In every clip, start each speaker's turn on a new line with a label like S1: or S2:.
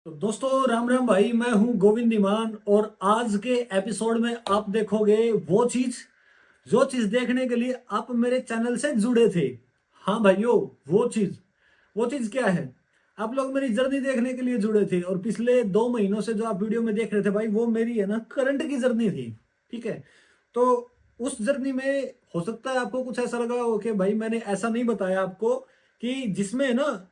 S1: तो दोस्तों राम राम भाई, मैं हूं गोविंद ईमान और आज के एपिसोड में आप देखोगे वो चीज जो चीज देखने के लिए आप मेरे चैनल से जुड़े थे। हाँ भाइयों, वो चीज क्या है? आप लोग मेरी जर्नी देखने के लिए जुड़े थे और पिछले 2 महीनों से जो आप वीडियो में देख रहे थे भाई, वो मेरी है ना करंट की जर्नी थी। ठीक है, तो उस जर्नी में हो सकता है आपको कुछ ऐसा लगा हो कि भाई मैंने ऐसा नहीं बताया आपको कि जिसमें ना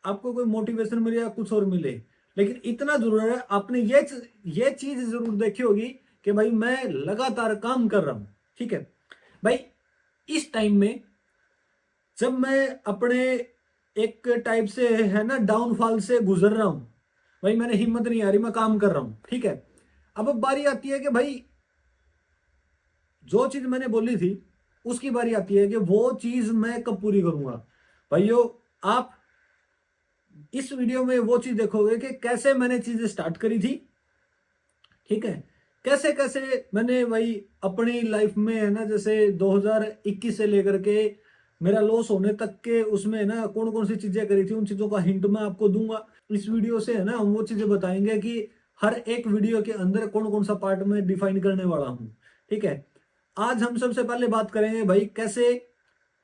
S1: आपको कोई मोटिवेशन मिले या कुछ और मिले। लेकिन इतना जरूर है, आपने ये चीज जरूर देखी होगी कि भाई मैं लगातार काम कर रहा हूं। ठीक है भाई, इस टाइम में जब मैं अपने एक टाइप से है ना डाउनफॉल से गुजर रहा हूं, भाई मैंने हिम्मत नहीं आ रही, मैं काम कर रहा हूं। ठीक है, अब बारी आती है कि भाई जो चीज मैंने बोली थी उसकी बारी आती है कि वो चीज मैं कब पूरी करूंगा। भाइयों, आप इस वीडियो में वो चीज देखोगे कि कैसे मैंने चीजें स्टार्ट करी थी। ठीक है, कैसे कैसे मैंने भाई अपनी लाइफ में है ना, जैसे 2021 से लेकर के मेरा लॉस होने तक के उसमें है ना कौन कौन सी चीजें करी थी, उन चीजों का हिंट मैं आपको दूंगा। इस वीडियो से है ना हम वो चीजें बताएंगे कि हर एक वीडियो के अंदर कौन कौन सा पार्ट में डिफाइन करने वाला हूं। ठीक है, आज हम सबसे पहले बात करेंगे भाई कैसे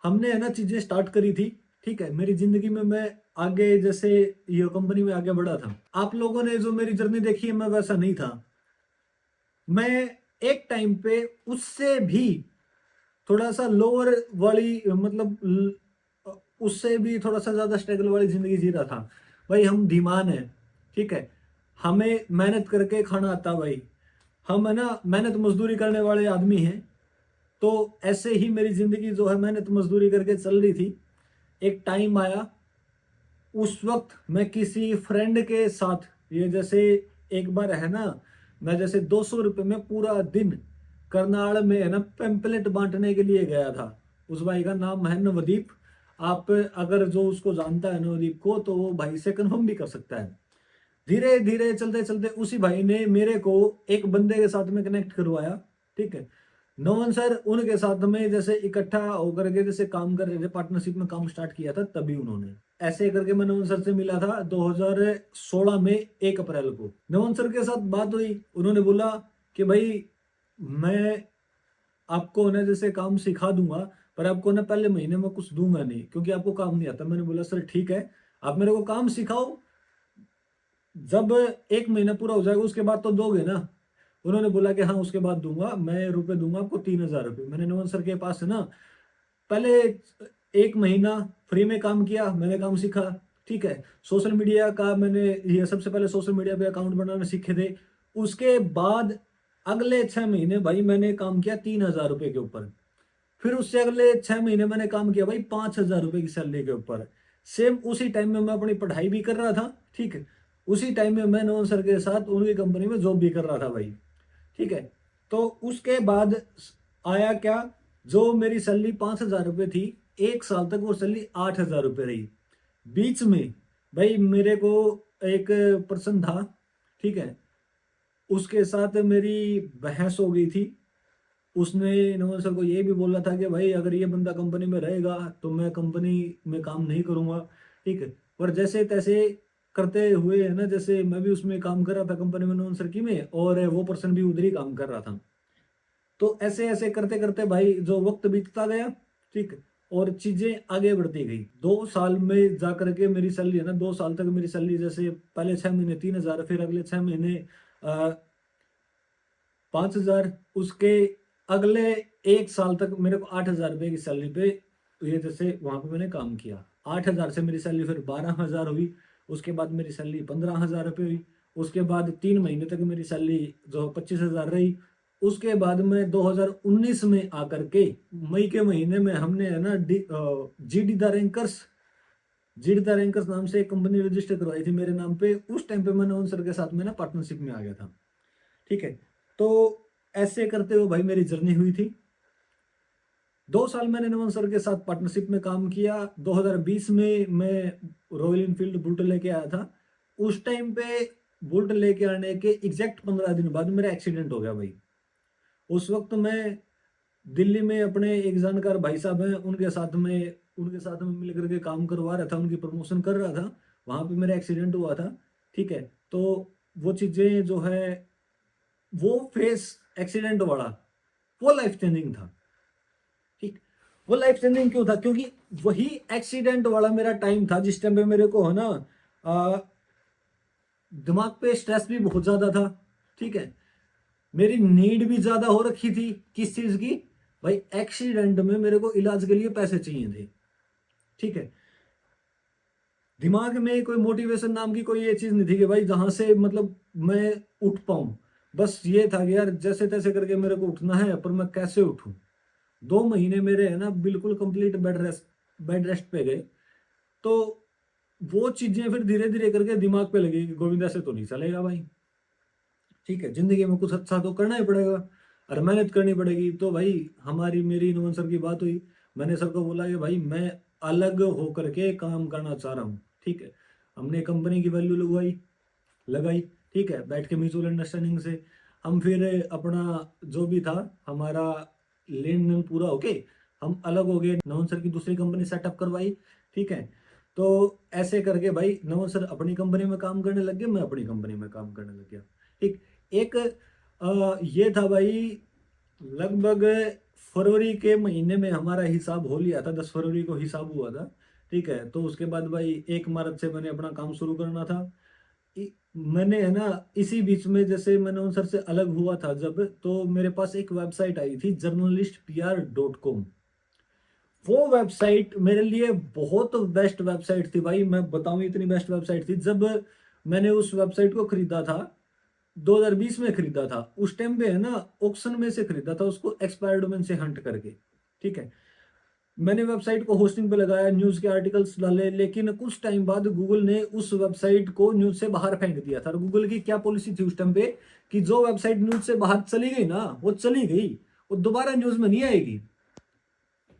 S1: हमने है ना चीजें स्टार्ट करी थी। ठीक है, मेरी जिंदगी में मैं आगे जैसे ये कंपनी में आगे बढ़ा था। आप लोगों ने जो मेरी जर्नी देखी है, मैं वैसा नहीं था। मैं एक टाइम पे उससे भी थोड़ा सा लोअर वाली मतलब उससे भी थोड़ा सा ज्यादा स्ट्रगल वाली जिंदगी जी रहा था। भाई हम धीमान है। ठीक है, हमें मेहनत करके खाना आता भाई, हम है ना मेहनत मजदूरी करने वाले आदमी हैं। तो ऐसे ही मेरी जिंदगी जो है मेहनत मजदूरी करके चल रही थी। एक टाइम आया, उस वक्त मैं किसी फ्रेंड के साथ ये जैसे एक बार है ना, मैं जैसे 200 रुपये में पूरा दिन करनाल में है ना पेम्पलेट बांटने के लिए गया था। उस भाई का नाम है नवदीप। आप अगर जो उसको जानता है नवदीप को, तो वो भाई से कन्फर्म भी कर सकता है। धीरे धीरे चलते चलते उसी भाई ने मेरे को एक बंदे के साथ में कनेक्ट करवाया। ठीक है, नोवन सर उनके साथ में जैसे इकट्ठा होकर के जैसे काम कर रहे थे, पार्टनरशिप में काम स्टार्ट किया था, तभी उन्होंने ऐसे करके मैं नोवन सर से मिला था 2016 में 1 अप्रैल को। नोवन सर के साथ बात हुई, उन्होंने बोला कि भाई मैं आपको ना जैसे काम सिखा दूंगा, पर आपको ना पहले महीने में कुछ दूंगा नहीं क्योंकि आपको काम नहीं आता। मैंने बोला सर ठीक है, आप मेरे को काम सिखाओ, जब 1 महीना पूरा हो जाएगा उसके बाद तो दोगे ना। उन्होंने बोला कि हाँ उसके बाद दूंगा, मैं रुपए दूंगा आपको 3,000 रुपये। मैंने नवन सर के पास है ना पहले 1 महीना फ्री में काम किया, मैंने काम सीखा। ठीक है, सोशल मीडिया का मैंने ये सबसे पहले सोशल मीडिया पे अकाउंट बनाना सीखे थे। उसके बाद अगले 6 महीने भाई मैंने काम किया 3,000 रुपये के ऊपर। फिर उससे अगले 6 महीने मैंने काम किया भाई 5,000 रुपये की सैलरी के ऊपर। सेम उसी टाइम में मैं अपनी पढ़ाई भी कर रहा था। ठीक है, उसी टाइम में मैं नवन सर के साथ उनकी कंपनी में जॉब भी कर रहा था भाई। ठीक है, तो उसके बाद आया क्या, जो मेरी सैलरी 5,000 रुपये थी, 1 साल तक वो सैलरी 8,000 रुपये रही। बीच में भाई मेरे को एक पर्सन था, ठीक है, उसके साथ मेरी बहस हो गई थी। उसने नवल सर को ये भी बोला था कि भाई अगर ये बंदा कंपनी में रहेगा तो मैं कंपनी में काम नहीं करूंगा। ठीक है, पर जैसे तैसे करते हुए है ना, जैसे मैं भी उसमें काम कर रहा था कंपनी में नवल सर की में, और वो पर्सन भी उधर ही काम कर रहा था। तो ऐसे ऐसे करते करते भाई जो वक्त बीतता गया, ठीक, और चीजें आगे बढ़ती गई। 2 साल में जाकर के मेरी सैलरी है ना, 2 साल तक मेरी सैलरी जैसे पहले 6 महीने 3,000, फिर अगले 6 महीने 5,000, उसके अगले 1 साल तक मेरे को 8,000 रुपये की सैलरी पे ये जैसे वहां पे मैंने काम किया। 8,000 से मेरी सैलरी फिर 12,000 हुई। उसके बाद मेरी सैलरी 15,000 रुपये हुई। उसके बाद 3 महीने तक मेरी सैलरी जो 25,000 रही। उसके बाद में 2019 में आकर के मई के महीने में हमने है ना जीडी द रैंकर्स नाम से एक कंपनी रजिस्टर करवाई थी मेरे नाम पे। उस टाइम पे मैंने उन सर के साथ में ना पार्टनरशिप में आ गया था। ठीक है, तो ऐसे करते हुए भाई मेरी जर्नी हुई थी। 2 साल मैंने नमन सर के साथ पार्टनरशिप में काम किया। 2020 में मैं रॉयल इनफील्ड बुलेट लेके आया था। उस टाइम पे बुलेट लेके आने के एग्जैक्ट 15 दिन बाद मेरा एक्सीडेंट हो गया भाई। उस वक्त मैं दिल्ली में अपने एक जानकार भाई साहब हैं, उनके साथ में मिल करके काम करवा रहा था, उनकी प्रमोशन कर रहा था। वहां पे मेरा एक्सीडेंट हुआ था। ठीक है। तो वो चीजें जो है, वो फेस एक्सीडेंट वाला, वो लाइफ चेंजिंग था। ठीक, वो लाइफ चेंजिंग क्यों था? क्योंकि वही एक्सीडेंट वाला मेरा टाइम था जिस टाइम पे मेरे को है ना अ, दिमाग पे स्ट्रेस भी बहुत ज्यादा था। ठीक है, मेरी नीड भी ज्यादा हो रखी थी। किस चीज की? भाई एक्सीडेंट में मेरे को इलाज के लिए पैसे चाहिए थे। ठीक है, दिमाग में कोई मोटिवेशन नाम की कोई ये चीज नहीं थी कि भाई जहां से मतलब मैं उठ पाऊं। बस ये था कि यार जैसे तैसे करके मेरे को उठना है, पर मैं कैसे उठूं। 2 महीने मेरे है ना बिल्कुल कंप्लीट बेड रेस्ट पे गए। तो वो चीजें फिर धीरे धीरे करके दिमाग पे लगी कि गोविंदा से तो नहीं चलेगा भाई। ठीक है, जिंदगी में कुछ अच्छा तो करना ही पड़ेगा और मेहनत करनी पड़ेगी। तो भाई हमारी मेरी नमन सर की बात हुई। मैंने सर को बोला कि भाई मैं अलग होकर के काम करना चाह रहा हूँ। ठीक है, हमने कंपनी की वैल्यू लगाई लगाई। ठीक है, बैठ के म्यूचुअल अंडरस्टैंडिंग से हम फिर अपना जो भी था हमारा लेन देन पूरा होके हम अलग हो गए। नमन सर की दूसरी कंपनी सेटअप करवाई। ठीक है, तो ऐसे करके भाई नमन सर अपनी कंपनी में काम करने लग गए, मैं अपनी कंपनी में काम करने लग गया। ठीक, एक ये था भाई, लगभग फरवरी के महीने में हमारा हिसाब हो लिया था, 10 फरवरी को हिसाब हुआ था। ठीक है, तो उसके बाद भाई 1 मार्च से मैंने अपना काम शुरू करना था। मैंने है ना इसी बीच में जैसे मैंने उन सर से अलग हुआ था जब, तो मेरे पास एक वेबसाइट आई थी journalistpr.com। वो वेबसाइट मेरे लिए बहुत बेस्ट वेबसाइट थी भाई, मैं बताऊं इतनी बेस्ट वेबसाइट थी। जब मैंने उस वेबसाइट को खरीदा था, 2020 में खरीदा था, उस टाइम पे है ना ऑक्शन में से खरीदा था उसको, एक्सपायर डोमेन से हंट करके। ठीक है, मैंने वेबसाइट को होस्टिंग पे लगाया, न्यूज के आर्टिकल्स डाले, लेकिन कुछ टाइम बाद गूगल ने उस वेबसाइट को न्यूज से बाहर फेंक दिया था। और गूगल की क्या पॉलिसी थी उस टाइम पे कि जो वेबसाइट न्यूज से बाहर चली गई ना, वो चली गई, वो दोबारा न्यूज में नहीं आएगी।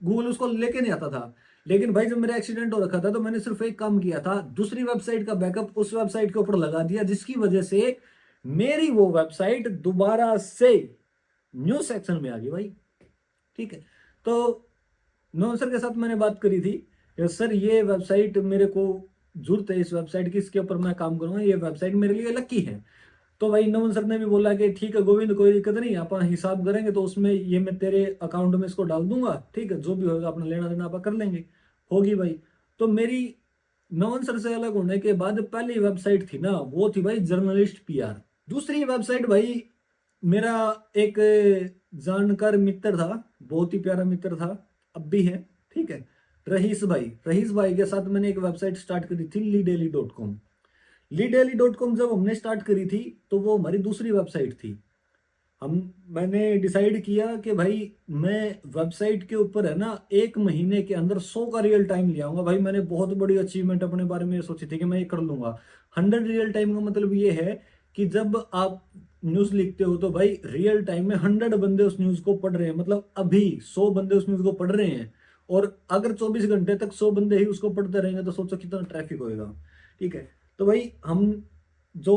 S1: गूगल उसको लेके नहीं आता था। लेकिन भाई जब मेरा एक्सीडेंट हो रखा था तो मैंने सिर्फ एक काम किया था, दूसरी वेबसाइट का बैकअप उस वेबसाइट के ऊपर लगा दिया, जिसकी वजह से मेरी वो वेबसाइट दोबारा से न्यूज सेक्शन में आ गई भाई। ठीक है, तो नोन सर के साथ मैंने बात करी थी कि सर ये वेबसाइट मेरे को जरूरत है, इस वेबसाइट की, इसके ऊपर मैं काम करूंगा, ये वेबसाइट मेरे लिए लकी है। तो भाई नमन सर ने भी बोला कि ठीक है गोविंद, कोई दिक्कत नहीं, अपन हिसाब करेंगे तो उसमें ये मैं तेरे अकाउंट में इसको डाल दूंगा। ठीक है, जो भी होगा अपना लेना देना अपन कर लेंगे। होगी भाई। तो मेरी नमन सर से अलग होने के बाद पहली वेबसाइट थी ना, वो थी भाई जर्नलिस्ट पीआर। दूसरी वेबसाइट भाई मेरा एक जानकार मित्र था, बहुत ही प्यारा मित्र था, अब भी है। ठीक है, रहीस भाई के साथ मैंने एक वेबसाइट स्टार्ट करी थी लीडेली.com। लीडेली.com जब हमने स्टार्ट करी थी तो वो हमारी दूसरी वेबसाइट थी। हम मैंने डिसाइड किया कि भाई मैं वेबसाइट के ऊपर है ना 1 महीने के अंदर 100 का रियल टाइम ले आऊंगा। भाई मैंने बहुत बड़ी अचीवमेंट अपने बारे में सोची थी कि मैं ये कर लूंगा। 100 रियल टाइम का मतलब ये है कि जब आप न्यूज लिखते हो तो भाई रियल टाइम में 100 बंदे उस न्यूज को पढ़ रहे हैं, मतलब अभी 100 बंदे उस न्यूज को पढ़ रहे हैं। और अगर 24 घंटे तक 100 बंदे ही उसको पढ़ते रहेंगे तो सोचो कितना ट्रैफिक होएगा। ठीक है, तो भाई हम जो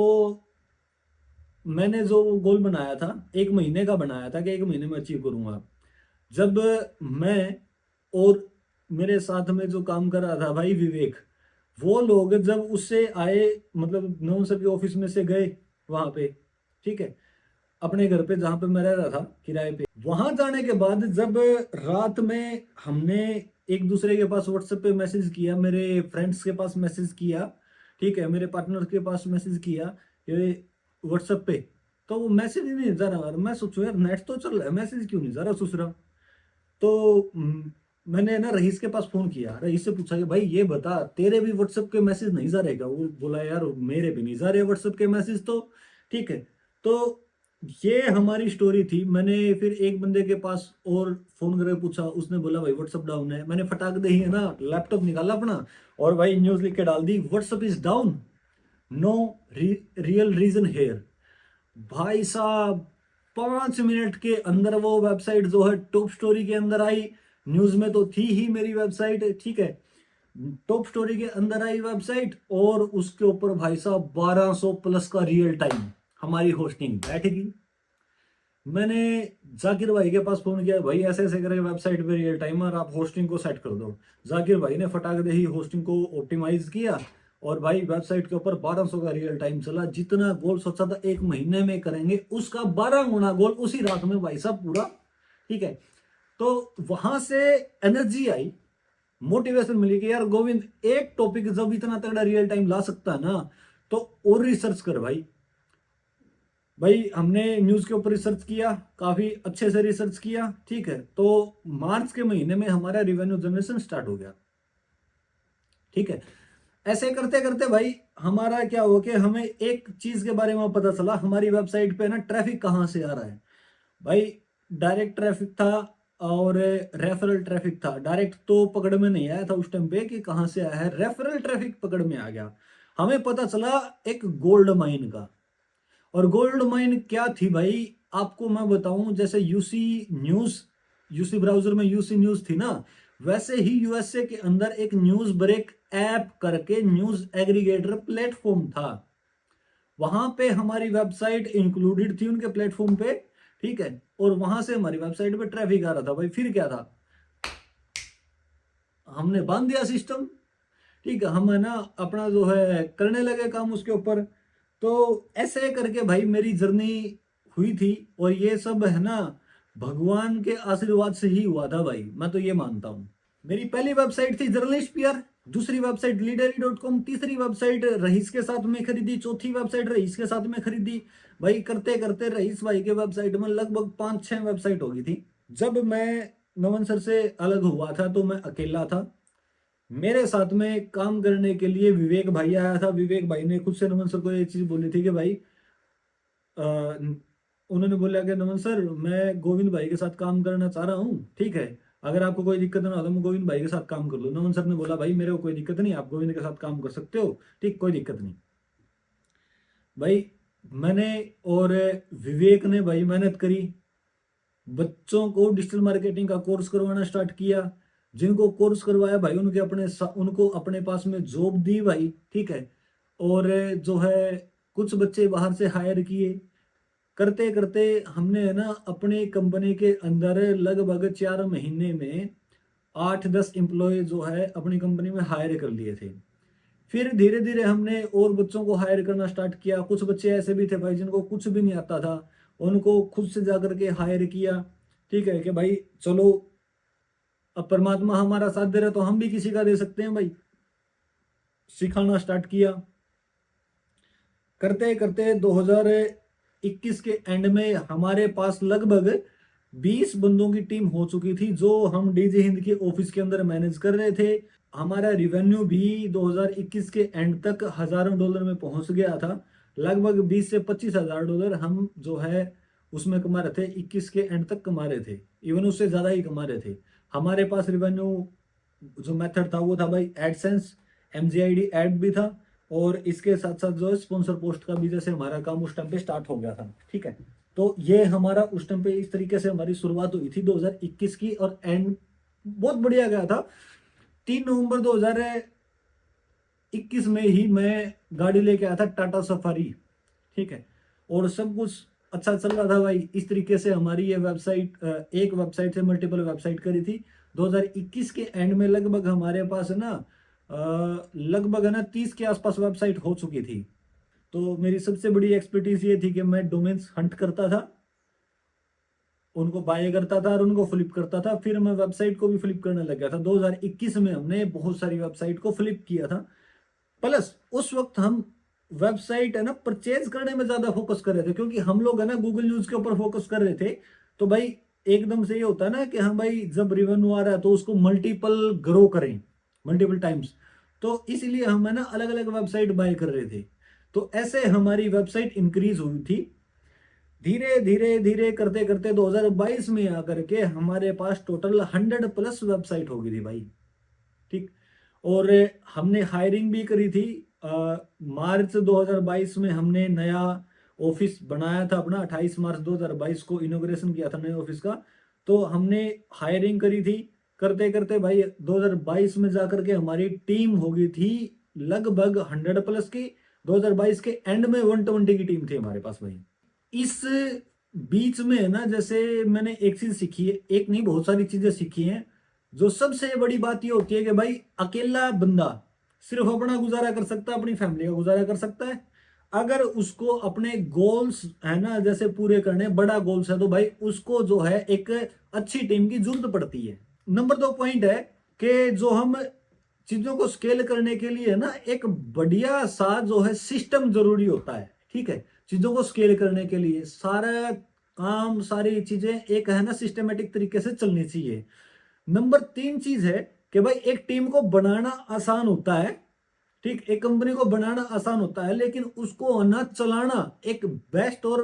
S1: मैंने जो गोल बनाया था, 1 महीने का बनाया था कि 1 महीने में अचीव करूंगा। जब मैं और मेरे साथ में जो काम कर रहा था भाई विवेक, वो लोग जब उससे आए, मतलब नौन सर के ऑफिस में से गए वहां पे, ठीक है, अपने घर पे जहां पे मैं रह रहा था किराए पे, वहां जाने के बाद जब रात में हमने एक दूसरे के पास व्हाट्सएप पे मैसेज किया, मेरे फ्रेंड्स के पास मैसेज किया, ठीक है, मेरे पार्टनर के पास मैसेज किया ये व्हाट्सएप पे, तो वो मैसेज ही नहीं जा रहा। और मैं सोचू यार नेट तो चल रहा है, मैसेज क्यों नहीं जा रहा सुसरा। तो मैंने ना रईस के पास फोन किया, रईस से पूछा कि भाई ये बता तेरे भी व्हाट्सएप के मैसेज नहीं जा रहे क्या? वो बोला यार मेरे भी नहीं जा रहे व्हाट्सएप के मैसेज तो। ठीक है, तो ये हमारी स्टोरी थी। मैंने फिर एक बंदे के पास और फोन करके पूछा, उसने बोला भाई व्हाट्सएप डाउन है। मैंने फटाक दे ही है ना लैपटॉप निकाला अपना और भाई न्यूज लिख के डाल दी, WhatsApp is down, no real reason here. भाई साहब 5 मिनट के अंदर वो वेबसाइट जो है टॉप स्टोरी के अंदर आई। न्यूज में तो थी ही मेरी वेबसाइट, ठीक है, टॉप स्टोरी के अंदर आई वेबसाइट, और उसके ऊपर भाई साहब 1200 प्लस का रियल टाइम हमारी होस्टिंग बैठ गई। मैंने जाकिर भाई के पास फोन किया, भाई ऐसे ऐसे करके वेबसाइट पे रियल टाइमर आप होस्टिंग को सेट कर दो। जाकिर भाई ने फटाक दे ही होस्टिंग को ऑप्टिमाइज किया और भाई वेबसाइट के ऊपर 1200 का रियल टाइम चला। जितना गोल सोचा था एक महीने में करेंगे, उसका 12 गुना गोल उसी रात में भाई साहब पूरा। ठीक है, तो वहां से एनर्जी आई, मोटिवेशन मिली कि यार गोविंद, एक टॉपिक जब इतना तगड़ा रियल टाइम ला सकता है ना, तो और रिसर्च कर भाई। भाई हमने न्यूज के ऊपर रिसर्च किया, काफी अच्छे से रिसर्च किया। ठीक है, तो मार्च के महीने में हमारा रिवेन्यू जनरेशन स्टार्ट हो गया। ठीक है, ऐसे करते करते भाई हमारा क्या हुआ कि हमें एक चीज के बारे में पता चला, हमारी वेबसाइट पे ना ट्रैफिक कहाँ से आ रहा है। भाई डायरेक्ट ट्रैफिक था और रेफरल ट्रैफिक था। डायरेक्ट तो पकड़ में नहीं आया था उस टाइम पे कि कहाँ से आया है, रेफरल ट्रैफिक पकड़ में आ गया। हमें पता चला एक गोल्ड माइन का। और गोल्ड माइन क्या थी भाई, आपको मैं बताऊं, जैसे यूसी न्यूज, यूसी ब्राउजर में यूसी न्यूज थी ना, वैसे ही यूएसए के अंदर एक न्यूज ब्रेक ऐप करके न्यूज एग्रीगेटर प्लेटफॉर्म था। वहां पे हमारी वेबसाइट इंक्लूडेड थी उनके प्लेटफॉर्म पे। ठीक है, और वहां से हमारी वेबसाइट पे ट्रैफिक आ रहा था। भाई फिर क्या था, हमने बांध दिया सिस्टम। ठीक है, हम है ना अपना जो है करने लगे काम उसके ऊपर। तो ऐसे करके भाई मेरी जर्नी हुई थी। और ये सब है ना भगवान के आशीर्वाद से ही हुआ था भाई, मैं तो ये मानता हूँ। मेरी पहली वेबसाइट थी जर्नलिस्ट पीआर, दूसरी वेबसाइट लीडरी.com, तीसरी वेबसाइट रईस के साथ में खरीदी, चौथी वेबसाइट रईस के साथ में खरीदी। भाई करते करते रईस भाई के वेबसाइट में लगभग 5-6 वेबसाइट हो गई थी। जब मैं नमन सर से अलग हुआ था तो मैं अकेला था। मेरे साथ में काम करने के लिए विवेक भाई आया था। विवेक भाई ने खुद से नमन सर को ये चीज बोली थी कि भाई उन्होंने बोला कि नमन सर, मैं गोविंद भाई के साथ काम करना चाह रहा हूँ। ठीक है, अगर आपको कोई दिक्कत ना हो तो मैं गोविंद भाई के साथ काम कर लूँ। नमन सर ने बोला भाई मेरे को कोई दिक्कत नहीं, आप गोविंद के साथ काम कर सकते हो। ठीक, कोई दिक्कत नहीं। भाई मैंने और विवेक ने भाई मेहनत करी, बच्चों को डिजिटल मार्केटिंग का कोर्स करवाना स्टार्ट किया। जिनको कोर्स करवाया भाई उनको अपने पास में जॉब दी भाई। ठीक है, और जो है कुछ बच्चे बाहर से हायर किए। करते करते हमने है ना अपने कंपनी के अंदर लगभग 4 महीने में 8-10 एम्प्लॉय जो है अपनी कंपनी में हायर कर लिए थे। फिर धीरे धीरे हमने और बच्चों को हायर करना स्टार्ट किया। कुछ बच्चे ऐसे भी थे भाई जिनको कुछ भी नहीं आता था, उनको खुद से जाकर के हायर किया। ठीक है, कि भाई चलो अब परमात्मा हमारा साथ दे रहा तो हम भी किसी का दे सकते हैं। भाई सिखाना स्टार्ट किया। करते करते 2021 के एंड में हमारे पास लगभग 20 बंदों की टीम हो चुकी थी, जो हम डीजे हिंद के ऑफिस के अंदर मैनेज कर रहे थे। हमारा रिवेन्यू भी 2021 के एंड तक हजारों डॉलर में पहुंच गया था। लगभग 20 से 25 हजार डॉलर हम जो है उसमें कमा रहे थे, 21 के एंड तक कमा रहे थे। इवन उससे ज्यादा ही कमा रहे थे। हमारे पास रिवेन्यू जो मेथड था वो था भाई एडसेंस, एमजीआईडी एड भी था, और इसके साथ साथ जो है स्पॉन्सर पोस्ट का भी जैसे हमारा काम उस टाइम पे स्टार्ट हो गया था। ठीक है, तो ये हमारा उस टाइम पे इस तरीके से हमारी शुरुआत हुई थी 2021 की, और एंड बहुत बढ़िया गया था। 3 नवंबर 2021 में ही मैं गाड़ी लेके आया था, टाटा सफारी। ठीक है, और सब कुछ अच्छा चल रहा था भाई। इस तरीके से हमारी ये वेबसाइट एक वेबसाइट से मल्टीपल वेबसाइट करी थी। 2021 के एंड में लगभग हमारे पास है ना लगभग है ना 30 के आसपास वेबसाइट हो चुकी थी। तो मेरी सबसे बड़ी एक्सपर्टीज ये थी कि मैं डोमेन्स हंट करता था, उनको बाय करता था और उनको फ्लिप करता था। फिर मैं वेबसाइट को भी फ्लिप करने लग गया था। 2021 में हमने बहुत सारी वेबसाइट को फ्लिप किया था। प्लस उस वक्त हम वेबसाइट है ना परचेज करने में ज्यादा फोकस कर रहे थे, क्योंकि हम लोग है ना गूगल न्यूज के ऊपर फोकस कर रहे थे। तो भाई एकदम से ये होता है ना कि हम भाई जब रिवेन्यू आ रहा है तो उसको मल्टीपल ग्रो करें, मल्टीपल टाइम्स। तो इसलिए हम है ना अलग अलग वेबसाइट बाय कर रहे थे। तो ऐसे हमारी वेबसाइट इंक्रीज हुई थी। धीरे धीरे धीरे करते करते 2022 में आकर के हमारे पास टोटल 100+ वेबसाइट हो गई थी भाई। ठीक, और हमने हायरिंग भी करी थी। मार्च 2022 में हमने नया ऑफिस बनाया था अपना, 28 मार्च 2022 को इनॉग्रेशन किया था नए ऑफिस का। तो हमने हायरिंग करी थी। करते करते भाई 2022 में जाकर के हमारी टीम हो गई थी लगभग 100+ की। 2022 के एंड में 120 की टीम थी हमारे पास भाई। इस बीच में है ना जैसे मैंने एक चीज सीखी है, एक नहीं बहुत सारी चीजें सीखी हैं। जो सबसे बड़ी बात ये होती है कि भाई अकेला बंदा सिर्फ अपना गुजारा कर सकता है, अपनी फैमिली का गुजारा कर सकता है। अगर उसको अपने गोल्स है ना जैसे पूरे करने, बड़ा गोल्स है, तो भाई उसको जो है एक अच्छी टीम की जरूरत पड़ती है। नंबर 2 पॉइंट है कि जो हम चीजों को स्केल करने के लिए ना एक बढ़िया सा जो है सिस्टम जरूरी होता है। ठीक है, चीजों को स्केल करने के लिए सारा काम, सारी चीजें एक है ना सिस्टमेटिक तरीके से चलनी चाहिए। नंबर 3 चीज है कि भाई एक टीम को बनाना आसान होता है, ठीक, एक कंपनी को बनाना आसान होता है, लेकिन उसको ना चलाना एक बेस्ट और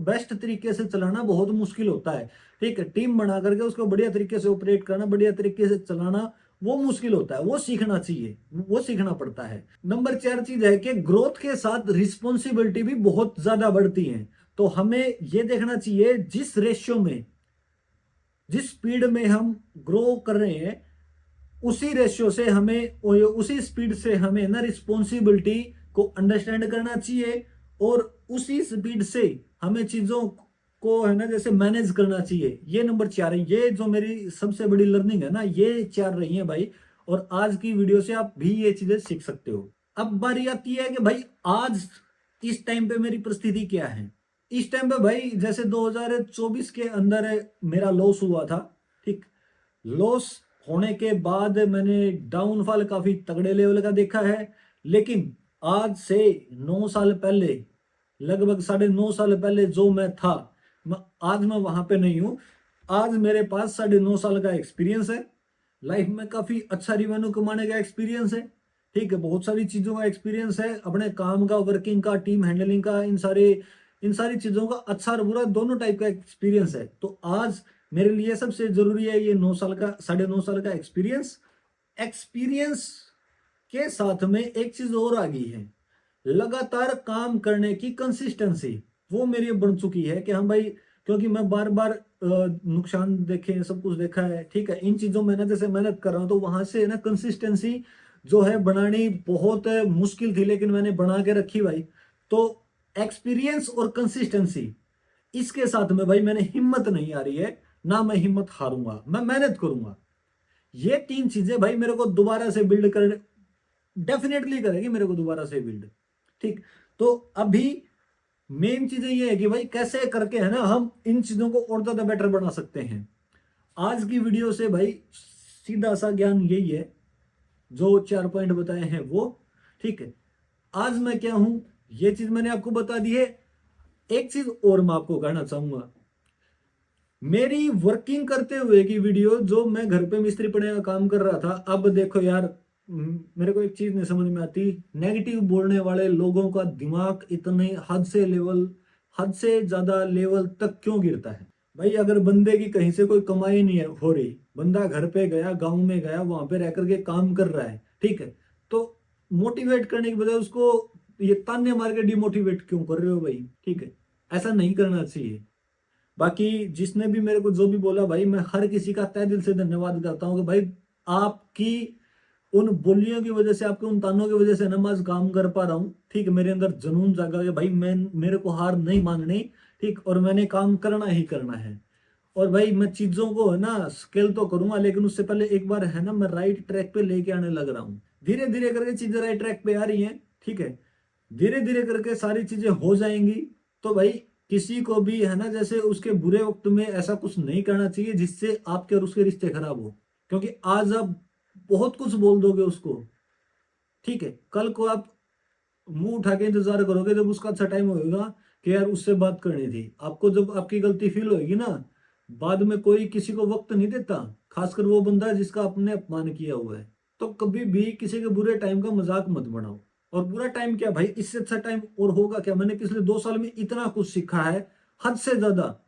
S1: बेस्ट तरीके से चलाना बहुत मुश्किल होता है। ठीक है, टीम बना करके उसको बढ़िया तरीके से ऑपरेट करना, बढ़िया तरीके से चलाना वो मुश्किल होता है, वो सीखना चाहिए, वो सीखना पड़ता है। नंबर 4 चीज है कि ग्रोथ के साथ रिस्पॉन्सिबिलिटी भी बहुत ज्यादा बढ़ती है। तो हमें ये देखना चाहिए जिस रेशियो में, जिस स्पीड में हम ग्रो कर रहे हैं, उसी रेशियो से हमें, उसी स्पीड से हमें ना रिस्पॉन्सिबिलिटी को अंडरस्टैंड करना चाहिए, और उसी स्पीड से हमें चीजों को है ना जैसे मैनेज करना चाहिए। ये नंबर 4 है। ये जो मेरी सबसे बड़ी लर्निंग है ना, ये 4 रही है भाई, और आज की वीडियो से आप भी ये चीजें सीख सकते हो। अब बारी आती है कि भाई आज इस टाइम पे मेरी परिस्थिति क्या है। इस टाइम पे भाई जैसे 2024 के अंदर मेरा लॉस हुआ था। ठीक, लॉस होने के बाद मैंने डाउनफॉल काफी तगड़े लेवल का देखा है। लेकिन आज से 9 साल पहले, लगभग 9.5 साल पहले जो मैं था, आज मैं वहां पे नहीं हूं। आज मेरे पास 9.5 साल का एक्सपीरियंस है, लाइफ में काफी अच्छा रिवेन्यू कमाने का एक्सपीरियंस है। ठीक है, बहुत सारी चीजों का एक्सपीरियंस है, अपने काम का, वर्किंग का, टीम हैंडलिंग का, इन सारी चीजों का अच्छा और बुरा दोनों टाइप का एक्सपीरियंस है। तो आज मेरे लिए सबसे जरूरी है ये 9 साल का, 9.5 साल का एक्सपीरियंस। एक्सपीरियंस के साथ में एक चीज और आ गई है, लगातार काम करने की कंसिस्टेंसी। वो मेरी बन चुकी है कि हम भाई, क्योंकि मैं बार बार नुकसान देखे, सब कुछ देखा है। ठीक है, इन चीजों में ना जैसे मेहनत कर रहा हूं, तो वहां से ना कंसिस्टेंसी जो है बनानी बहुत मुश्किल थी, लेकिन मैंने बना के रखी भाई। तो एक्सपीरियंस और कंसिस्टेंसी, इसके साथ में भाई मैंने हिम्मत नहीं आ रही है, ना मैं हिम्मत हारूंगा, मैं मेहनत करूंगा। ये 3 चीजें भाई मेरे को दोबारा से बिल्ड कर, डेफिनेटली करेगी मेरे को दोबारा से बिल्ड। ठीक, तो अभी मेन चीजें ये है कि भाई कैसे करके है ना हम इन चीजों को और ज्यादा बेटर बना सकते हैं। आज की वीडियो से भाई सीधा सा ज्ञान यही है, जो 4 पॉइंट बताए हैं वो। ठीक है, आज मैं क्या हूं ये चीज मैंने आपको बता दी है। एक चीज और मैं आपको कहना चाहूंगा, मेरी वर्किंग करते हुए की वीडियो, जो मैं घर पे मिस्त्री पने का काम कर रहा था, अब देखो यार, मेरे को एक चीज नहीं समझ में आती, नेगेटिव बोलने वाले लोगों का दिमाग इतने हद से ज्यादा लेवल तक क्यों गिरता है। भाई अगर बंदे की कहीं से कोई कमाई नहीं है हो रही, बंदा घर पे गया, गांव में गया, वहां पे रह करके काम कर रहा है, ठीक है, तो मोटिवेट करने के बजाय उसको ये ताने मार के डिमोटिवेट क्यों कर रहे हो भाई। ठीक है, ऐसा नहीं करना चाहिए। बाकी जिसने भी मेरे को जो भी बोला भाई, मैं हर किसी का तहे दिल से धन्यवाद करता हूँ कि भाई आपकी उन बोलियों की वजह से, आपके उन तानों की वजह से ना मैं आज काम कर पा रहा हूँ। ठीक, मेरे अंदर जुनून जागा कि भाई मैं, मेरे को हार नहीं माननी। ठीक, और मैंने काम करना ही करना है। और भाई मैं चीजों को है ना स्केल तो करूंगा, लेकिन उससे पहले एक बार है ना मैं राइट ट्रैक पे लेके आने लग रहा हूँ। धीरे धीरे करके चीजें राइट ट्रैक पे आ रही हैं। ठीक है, धीरे धीरे करके सारी चीजें हो जाएंगी। तो भाई किसी को भी है ना जैसे उसके बुरे वक्त में ऐसा कुछ नहीं करना चाहिए जिससे आपके और उसके रिश्ते खराब हो, क्योंकि आज आप बहुत कुछ बोल दोगे उसको, ठीक है, कल को आप मुंह उठा के इंतजार करोगे जब उसका अच्छा टाइम होगा कि यार उससे बात करनी थी। आपको जब आपकी गलती फील होगी ना, बाद में कोई किसी को वक्त नहीं देता, खासकर वो बंदा जिसका आपने अपमान किया हुआ है। तो कभी भी किसी के बुरे टाइम का मजाक मत बनाओ। और बुरा टाइम क्या भाई, इससे अच्छा टाइम और होगा क्या। मैंने पिछले 2 साल में इतना कुछ सीखा है, हद से ज्यादा।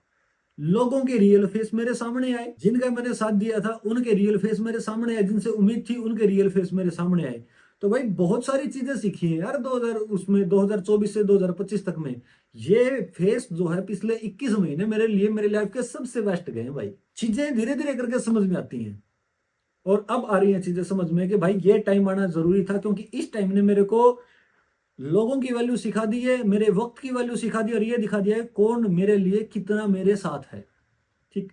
S1: लोगों के रियल फेस मेरे सामने आए, जिनका मैंने साथ दिया था उनके रियल फेस मेरे सामने आए, जिनसे उम्मीद थी उनके रियल फेस मेरे सामने आए। तो भाई बहुत सारी चीजें सीखी है यार 2024 से 2025 तक में। ये फेस जो है पिछले 21 महीने मेरे लिए, मेरे लाइफ के सबसे बेस्ट गए हैं भाई। चीजें धीरे धीरे करके समझ में आती हैं, और अब आ रही हैं चीजें समझ में कि भाई ये टाइम आना जरूरी था, क्योंकि इस टाइम ने मेरे को लोगों की वैल्यू सिखा दी है, मेरे वक्त की वैल्यू सिखा दी, और ये दिखा दिया है कौन मेरे लिए कितना मेरे साथ है। ठीक,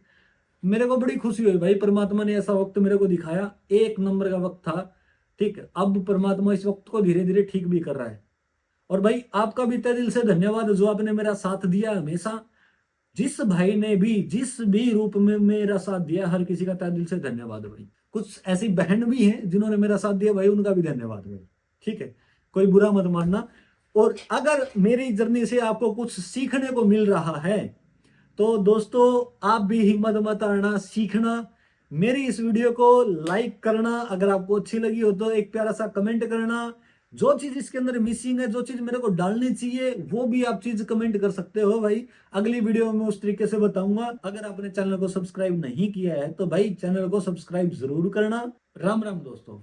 S1: मेरे को बड़ी खुशी हुई भाई, परमात्मा ने ऐसा वक्त मेरे को दिखाया, एक नंबर का वक्त था। ठीक है, अब परमात्मा इस वक्त को धीरे धीरे ठीक भी कर रहा है। और भाई आपका भी तहे दिल से धन्यवाद जो आपने मेरा साथ दिया हमेशा। जिस भाई ने भी जिस भी रूप में मेरा साथ दिया, हर किसी का तहे दिल से धन्यवाद भाई। कुछ ऐसी बहन भी हैं जिन्होंने मेरा साथ दिया भाई, उनका भी धन्यवाद भाई। ठीक है, कोई बुरा मत मानना। और अगर मेरी जर्नी से आपको कुछ सीखने को मिल रहा है तो दोस्तों आप भी हिम्मत मत हारना, सीखना। मेरी इस वीडियो को लाइक करना, अगर आपको अच्छी लगी हो तो एक प्यारा सा कमेंट करना। जो चीज इसके अंदर मिसिंग है, जो चीज मेरे को डालनी चाहिए, वो भी आप चीज कमेंट कर सकते हो भाई। अगली वीडियो में उस तरीके से बताऊंगा। अगर आपने चैनल को सब्सक्राइब नहीं किया है तो भाई चैनल को सब्सक्राइब जरूर करना। राम राम दोस्तों।